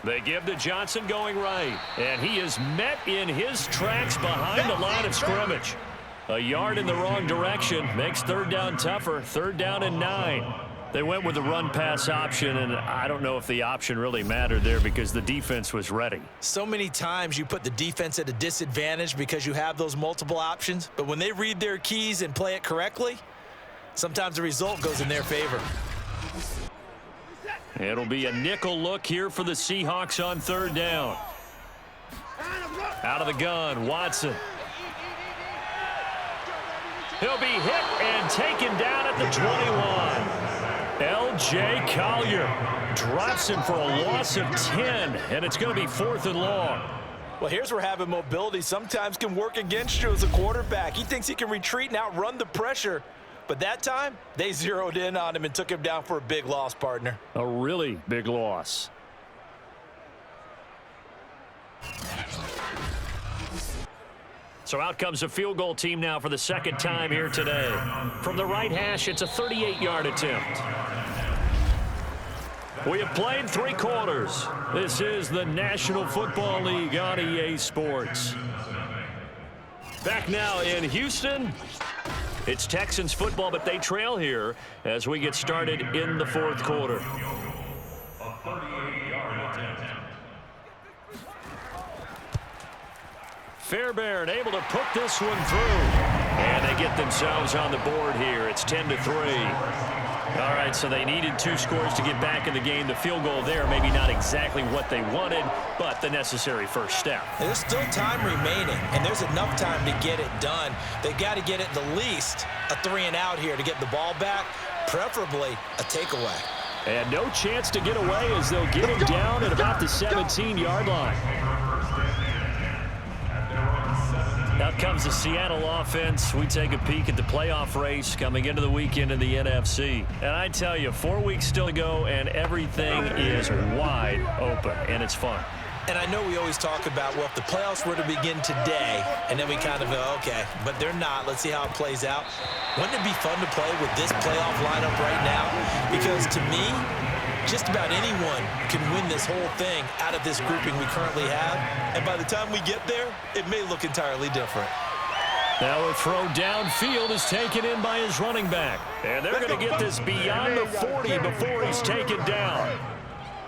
They give to Johnson going right. And he is met in his tracks behind the line of scrimmage. A yard in the wrong direction makes third down tougher. Third down and 9. They went with the run-pass option, and I don't know if the option really mattered there because the defense was ready. So many times you put the defense at a disadvantage because you have those multiple options, but when they read their keys and play it correctly, sometimes the result goes in their favor. It'll be a nickel look here for the Seahawks on third down. Out of the gun, Watson. He'll be hit and taken down at the 21. L.J. Collier drops him for a loss of 10, and it's going to be 4th and long. Well, here's where having mobility sometimes can work against you as a quarterback. He thinks he can retreat and outrun the pressure, but that time they zeroed in on him and took him down for a big loss, partner. A really big loss. So out comes a field goal team now for the second time here today. From the right hash, it's a 38-yard attempt. We have played 3 quarters. This is the National Football League on EA Sports. Back now in Houston. It's Texans football, but they trail here as we get started in the 4th quarter. Fairbairn able to put this one through. And they get themselves on the board here. It's 10-3. All right, so they needed 2 scores to get back in the game. The field goal there, maybe not exactly what they wanted, but the necessary first step. There's still time remaining, and there's enough time to get it done. They got to get at the least a 3-and-out here to get the ball back, preferably a takeaway. And no chance to get away as they'll get him down at about the 17-yard line. Out comes the Seattle offense. We take a peek at the playoff race coming into the weekend in the NFC. And I tell you, 4 weeks still to go, and everything is wide open, and it's fun. And I know we always talk about, well, if the playoffs were to begin today, and then we kind of go, okay, but they're not. Let's see how it plays out. Wouldn't it be fun to play with this playoff lineup right now? Because to me, just about anyone can win this whole thing out of this grouping we currently have. And by the time we get there, it may look entirely different. Now a throw downfield is taken in by his running back. And they're going to get this beyond the 40 before he's taken down.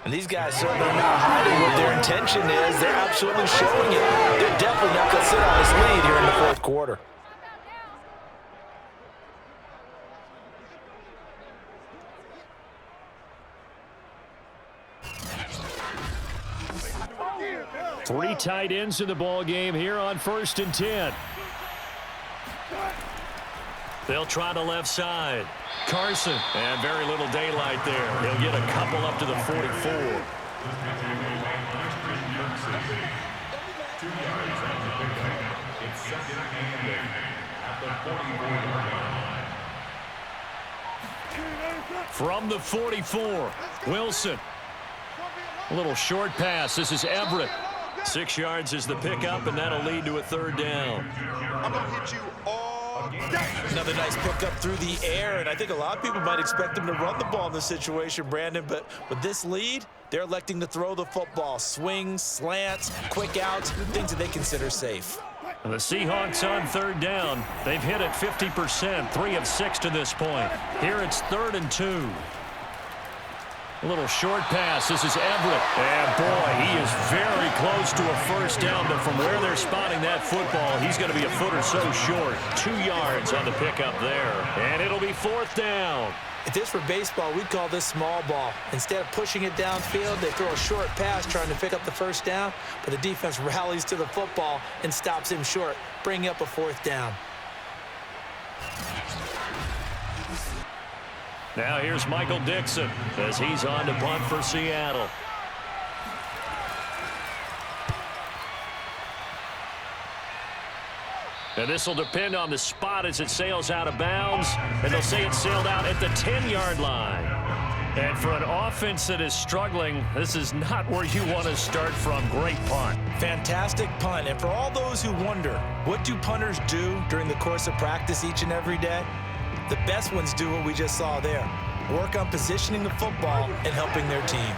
And these guys certainly are not hiding what their intention is. They're absolutely showing it. They're definitely not going to sit on this lead here in the 4th quarter. Three tight ends in the ball game here on 1st and 10. They'll try the left side. Carson, and very little daylight there. He'll get a couple up to the 44. From the 44, Wilson. A little short pass. This is Everett. 6 yards is the pickup, and that'll lead to a 3rd down. I'm going to hit you all day. Another nice pickup through the air, and I think a lot of people might expect them to run the ball in this situation, Brandon, but with this lead, they're electing to throw the football. Swings, slants, quick outs, things that they consider safe. And the Seahawks on 3rd down. They've hit it 50%, 3 of 6 to this point. Here it's 3rd and 2. A little short pass. This is Everett. And, boy, he is very close to a first down, but from where they're spotting that football, he's going to be a foot or so short. 2 yards on the pickup there. And it'll be 4th down. If this were baseball, we'd call this small ball. Instead of pushing it downfield, they throw a short pass trying to pick up the first down, but the defense rallies to the football and stops him short, bringing up a 4th down. Now here's Michael Dixon as he's on to punt for Seattle. And this will depend on the spot as it sails out of bounds. And they'll say it sailed out at the 10-yard line. And for an offense that is struggling, this is not where you want to start from. Great punt. Fantastic punt. And for all those who wonder, what do punters do during the course of practice each and every day? The best ones do what we just saw there. Work on positioning the football and helping their team.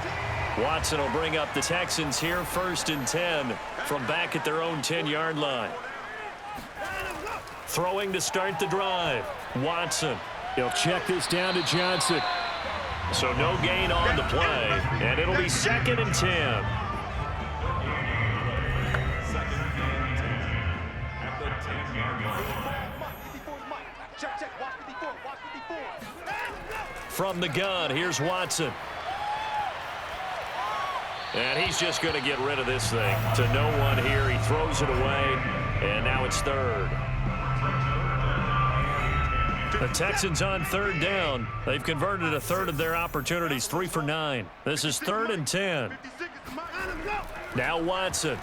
Watson will bring up the Texans here 1st and 10 from back at their own 10-yard line. Throwing to start the drive. Watson. He'll check this down to Johnson. So no gain on the play, and it'll be 2nd and 10. From the gun, here's Watson. And he's just going to get rid of this thing to no one here. He throws it away, and now it's 3rd. The Texans on 3rd down. They've converted 1/3 of their opportunities, 3 for 9. This is 3rd and 10. Now Watson.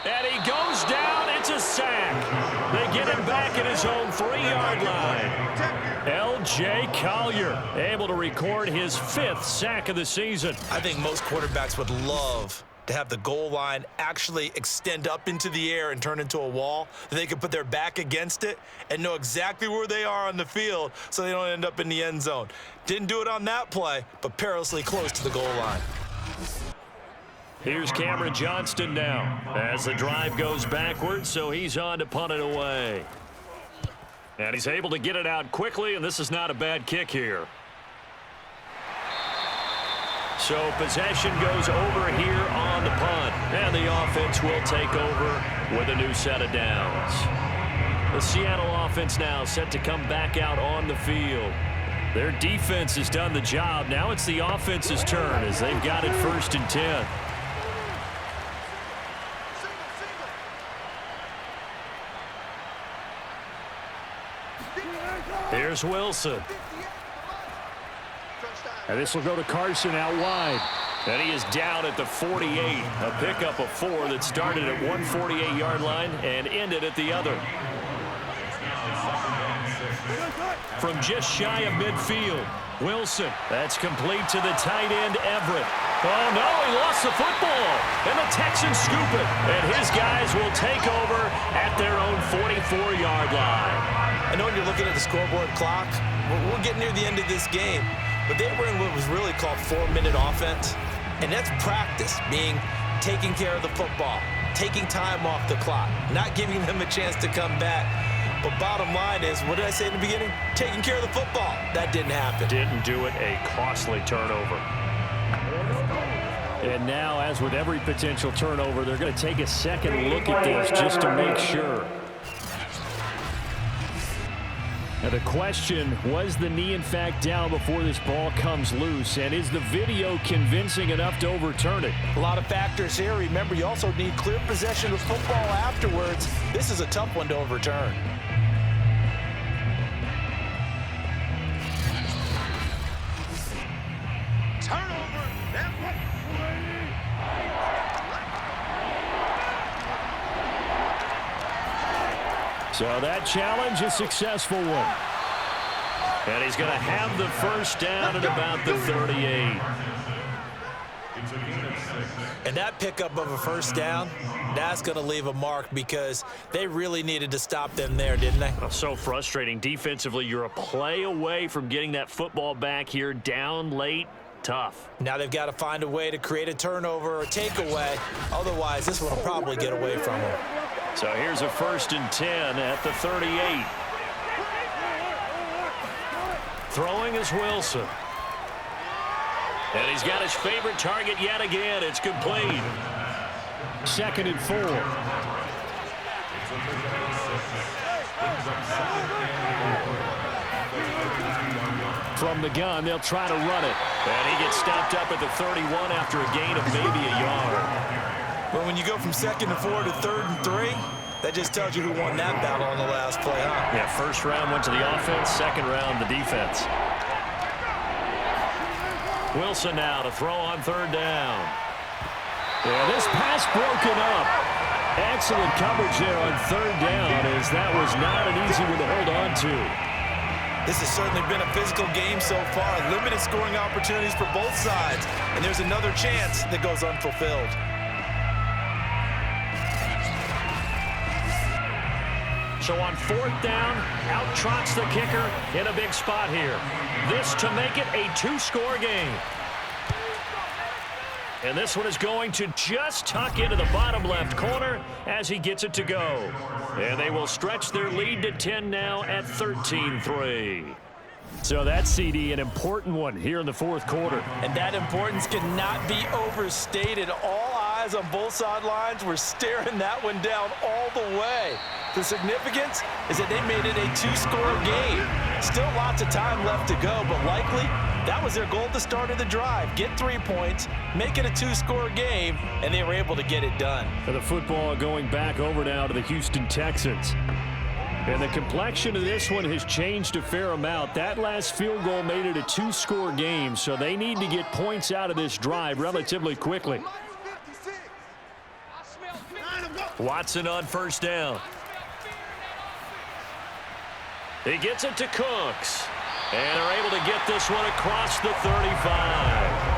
And he goes down. It's a sack. They get him back at his own 3-yard line. L.J. Collier able to record his 5th sack of the season. I think most quarterbacks would love to have the goal line actually extend up into the air and turn into a wall. They can put their back against it and know exactly where they are on the field so they don't end up in the end zone. Didn't do it on that play, but perilously close to the goal line. Here's Cameron Johnston now as the drive goes backwards, so he's on to punt it away. And he's able to get it out quickly, and this is not a bad kick here. So possession goes over here on the punt, and the offense will take over with a new set of downs. The Seattle offense now set to come back out on the field. Their defense has done the job. Now it's the offense's turn as they've got it 1st and 10. Here's Wilson. And this will go to Carson out wide. And he is down at the 48. A pickup of 4 that started at one 48-yard line and ended at the other. From just shy of midfield, Wilson. That's complete to the tight end, Everett. Oh, no, he lost the football. And the Texans scoop it. And his guys will take over at their own 44-yard line. I know when you're looking at the scoreboard clock, we're getting near the end of this game, but they were in what was really called 4-minute offense, and that's practice, being taking care of the football, taking time off the clock, not giving them a chance to come back. But bottom line is, what did I say in the beginning? Taking care of the football. That didn't happen. Didn't do it, a costly turnover. And now, as with every potential turnover, they're going to take a second look at this just to make sure. Now the question, was the knee in fact down before this ball comes loose? And is the video convincing enough to overturn it? A lot of factors here. Remember, you also need clear possession of football afterwards. This is a tough one to overturn. Turnover. So that challenge, a successful one. And he's going to have the 1st down at about the 38. And that pickup of a 1st down, that's going to leave a mark because they really needed to stop them there, didn't they? Well, so frustrating. Defensively, you're a play away from getting that football back here, down late. Tough. Now they've got to find a way to create a turnover or takeaway. Otherwise, this one will probably get away from them. So here's a 1st and 10 at the 38. Throwing is Wilson. And he's got his favorite target yet again. It's complete. 2nd and 4. From the gun, they'll try to run it. And he gets stopped up at the 31 after a gain of maybe a yard. Well, when you go from 2nd and 4 to 3rd and 3, that just tells you who won that battle on the last play, huh? Yeah, 1st round went to the offense, 2nd round the defense. Wilson now to throw on 3rd down. Yeah, this pass broken up. Excellent coverage there on 3rd down, as that was not an easy one to hold on to. This has certainly been a physical game so far. Limited scoring opportunities for both sides. And there's another chance that goes unfulfilled. So on 4th down, out trots the kicker in a big spot here. This to make it a 2-score game. And this one is going to just tuck into the bottom left corner as he gets it to go. And they will stretch their lead to 10 now at 13-3. So that CD, an important one here in the fourth quarter. And that importance cannot be overstated. All eyes on both sidelines were staring that one down all the way. The significance is that they made it a two-score game. Still lots of time left to go, but likely that was their goal at the start of the drive. Get 3 points, make it a two-score game, and they were able to get it done. And the football going back over now to the Houston Texans. And the complexion of this one has changed a fair amount. That last field goal made it a two-score game, so they need to get points out of this drive relatively quickly. Watson on first down. He gets it to Cooks. And they're able to get this one across the 35.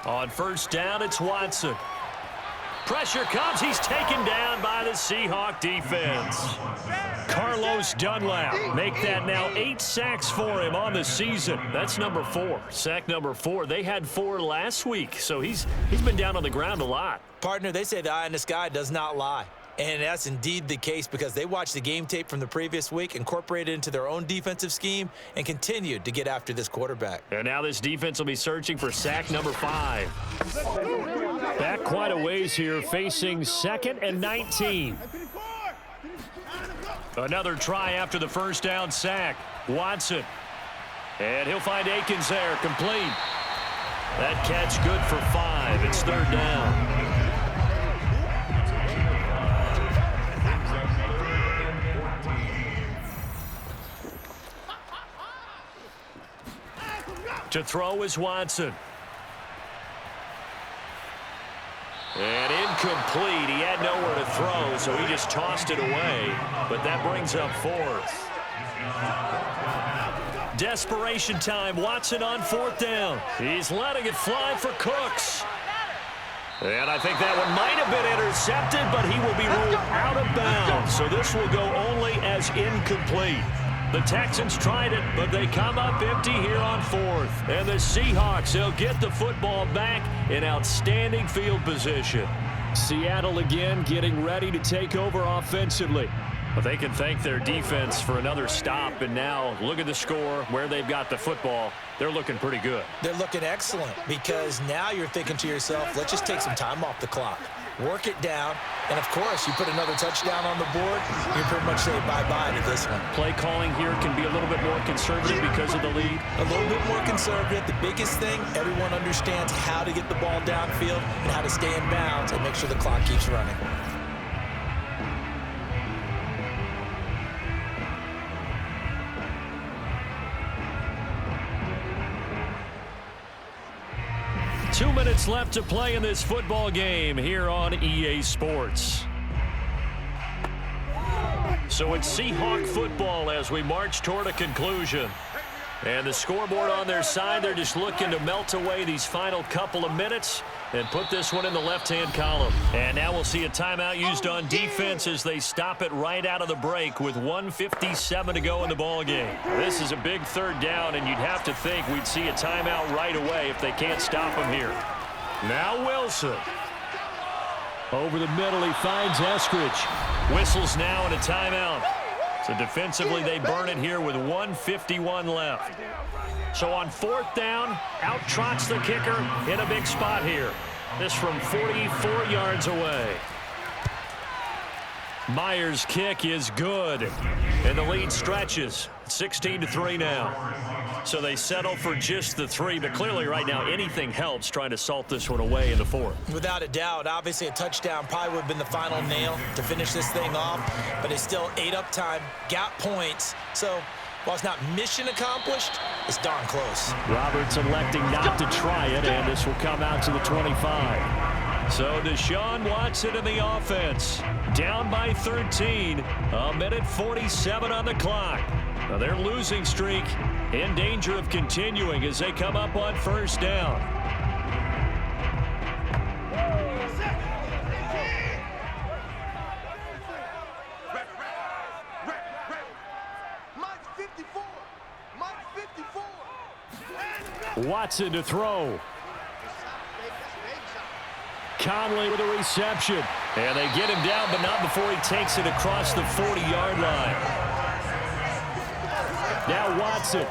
On first down, it's Watson. Pressure comes. He's taken down by the Seahawk defense. Carlos Dunlap make that now 8 sacks for him on the season. That's number 4. Sack number 4. They had 4 last week, so he's been down on the ground a lot. Partner, they say the eye in the sky does not lie. And that's indeed the case because they watched the game tape from the previous week, incorporated it into their own defensive scheme, and continued to get after this quarterback. And now this defense will be searching for sack number 5. Back quite a ways here, facing 2nd and 19. Another try after the first down sack. Watson. And he'll find Akins there, complete. That catch good for 5. It's 3rd down. To throw is Watson. And incomplete. He had nowhere to throw, so he just tossed it away. But that brings up 4th. Desperation time. Watson on 4th down. He's letting it fly for Cooks. And I think that one might have been intercepted, but he will be ruled out of bounds. So this will go only as incomplete. The Texans tried it, but they come up empty here on 4th. And the Seahawks, they'll get the football back in outstanding field position. Seattle again getting ready to take over offensively. But they can thank their defense for another stop. And now look at the score, where they've got the football. They're looking pretty good. They're looking excellent because now you're thinking to yourself, let's just take some time off the clock. Work it down, and of course, you put another touchdown on the board, you pretty much say bye-bye to this one. Play calling here can be a little bit more conservative because of the lead. A little bit more conservative. The biggest thing, everyone understands how to get the ball downfield and how to stay in bounds and make sure the clock keeps running. Two minutes left to play in this football game here on EA Sports. So it's Seahawk football as we march toward a conclusion. And the scoreboard on their side, they're just looking to melt away these final couple of minutes and put this one in the left-hand column. And now we'll see a timeout used on defense as they stop it right out of the break with 1:57 to go in the ball game. This is a big 3rd down, and you'd have to think we'd see a timeout right away if they can't stop him here. Now Wilson. Over the middle, he finds Eskridge. Whistles now and a timeout. So defensively, they burn it here with 1:51 left. So on 4th down, out trots the kicker in a big spot here. This from 44 yards away. Myers' kick is good. And the lead stretches. 16-3 now. So they settle for just the 3, but clearly right now anything helps trying to salt this one away in the 4th. Without a doubt, obviously a touchdown probably would have been the final nail to finish this thing off, but it's still ate up time, got points. So while it's not mission accomplished, it's darn close. Roberts electing not to try it, and this will come out to the 25. So Deshaun Watson in the offense, down by 13, a minute 47 on the clock. Now their losing streak in danger of continuing as they come up on 1st down. Mike 54. Mike 54. Watson to throw. Conley with a reception. And they get him down, but not before he takes it across the 40-yard line. Now Watson.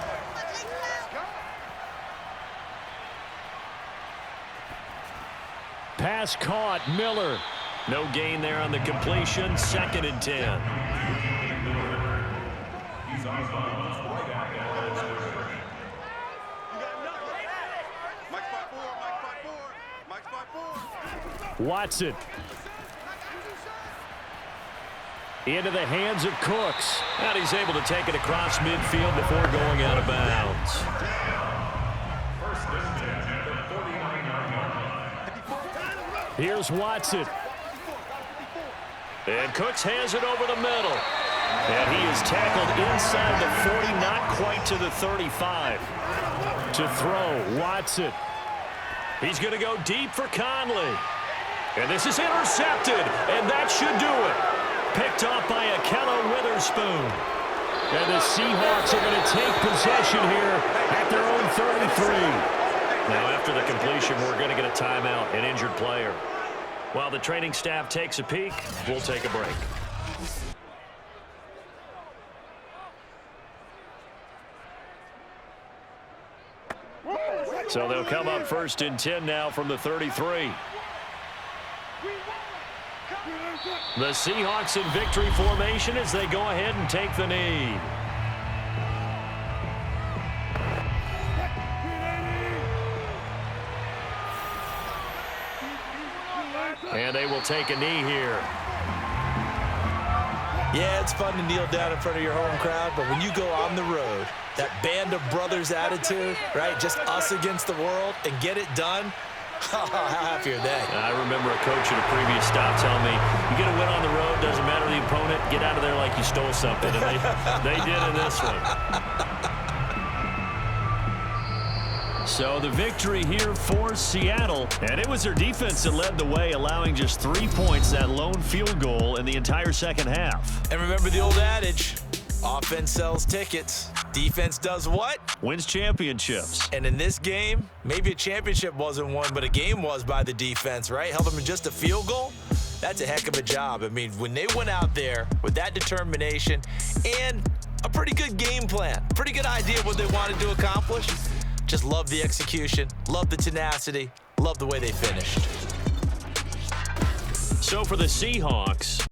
Pass caught. Miller. No gain there on the completion. 2nd and 10. Watson. Into the hands of Cooks. And he's able to take it across midfield before going out of bounds. Here's Watson. And Cooks has it over the middle. And he is tackled inside the 40, not quite to the 35. To throw, Watson. He's going to go deep for Conley. And this is intercepted, and that should do it. Picked off by Akella Witherspoon. And the Seahawks are going to take possession here at their own 33. Now, after the completion, we're going to get a timeout, an injured player. While the training staff takes a peek, we'll take a break. So they'll come up 1st and 10 now from the 33. The Seahawks in victory formation as they go ahead and take the knee. And they will take a knee here. Yeah, it's fun to kneel down in front of your home crowd, but when you go on the road, that band of brothers attitude, right? Just us against the world and get it done. How happy are they? I remember a coach at a previous stop telling me, you get a win on the road, doesn't matter the opponent, get out of there like you stole something. And they did in this one. So the victory here for Seattle, and it was their defense that led the way, allowing just 3 points, that lone field goal in the entire second half. And remember the old adage, offense sells tickets. Defense does what? Wins championships. And in this game, maybe a championship wasn't won, but a game was by the defense, right? Held them in just a field goal. That's a heck of a job. I mean, when they went out there with that determination and a pretty good game plan, pretty good idea of what they wanted to accomplish, just love the execution, love the tenacity, love the way they finished. So for the Seahawks,